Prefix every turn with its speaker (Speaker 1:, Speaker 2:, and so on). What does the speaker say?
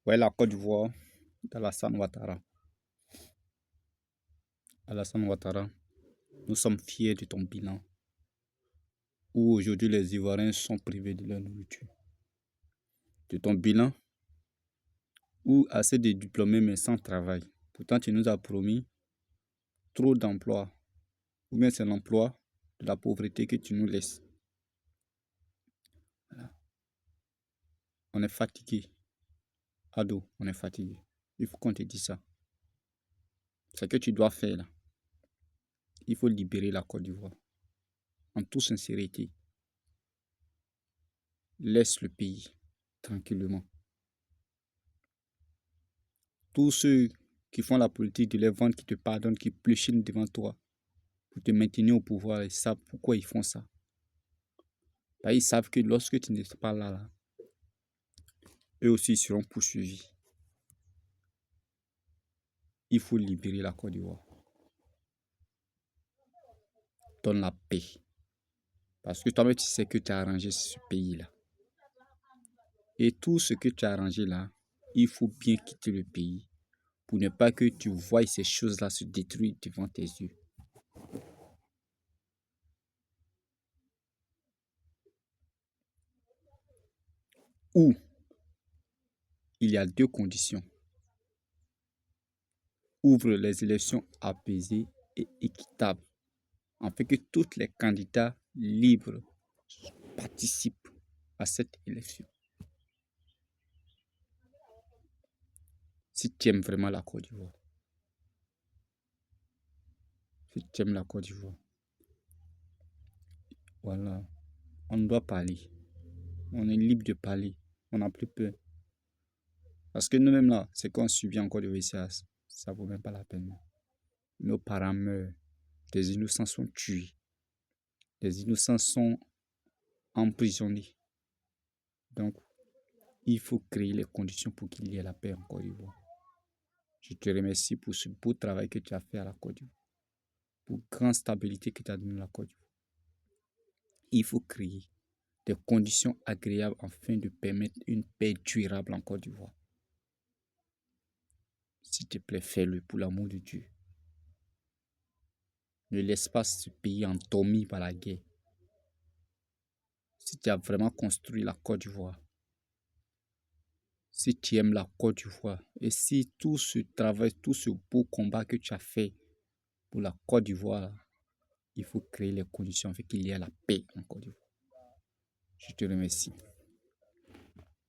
Speaker 1: Ouais, la Côte d'Ivoire d'Alassane Ouattara. Alassane Ouattara, nous sommes fiers de ton bilan, où aujourd'hui les Ivoiriens sont privés de leur nourriture. De ton bilan, où assez de diplômés mais sans travail. Pourtant, tu nous as promis trop d'emplois, ou bien c'est l'emploi de la pauvreté que tu nous laisses. Voilà. On est fatigué. Ado, on est fatigué. Il faut qu'on te dise ça. Ce que tu dois faire là, il faut libérer la Côte d'Ivoire. En toute sincérité. Laisse le pays tranquillement. Tous ceux qui font la politique de les vendre, qui te pardonnent, qui pléchinent devant toi pour te maintenir au pouvoir, ils savent pourquoi ils font ça. Ils savent que lorsque tu n'es pas là, eux aussi seront poursuivis. Il faut libérer la Côte d'Ivoire. Donne la paix. Parce que toi-même, tu sais que tu as arrangé ce pays-là. Et tout ce que tu as arrangé là, il faut bien quitter le pays pour ne pas que tu voies ces choses-là se détruire devant tes yeux. Ou il y a deux conditions. Ouvre les élections apaisées et équitables, afin que tous les candidats libres participent à cette élection. Si tu aimes vraiment la Côte d'Ivoire, si tu aimes la Côte d'Ivoire, voilà, on doit parler. On est libre de parler. On n'a plus peur. Parce que nous-mêmes là, c'est qu'on subit encore de VCAS. Ça ne vaut même pas la peine. Nos parents meurent. Des innocents sont tués. Des innocents sont emprisonnés. Donc, il faut créer les conditions pour qu'il y ait la paix en Côte d'Ivoire. Je te remercie pour ce beau travail que tu as fait à la Côte d'Ivoire. Pour la grande stabilité que tu as donnée à la Côte d'Ivoire. Il faut créer des conditions agréables afin de permettre une paix durable en Côte d'Ivoire. S'il te plaît, fais-le pour l'amour de Dieu. Ne laisse pas ce pays endormi par la guerre. Si tu as vraiment construit la Côte d'Ivoire, si tu aimes la Côte d'Ivoire, et si tout ce travail, tout ce beau combat que tu as fait pour la Côte d'Ivoire, il faut créer les conditions afin qu'il y ait la paix en Côte d'Ivoire. Je te remercie.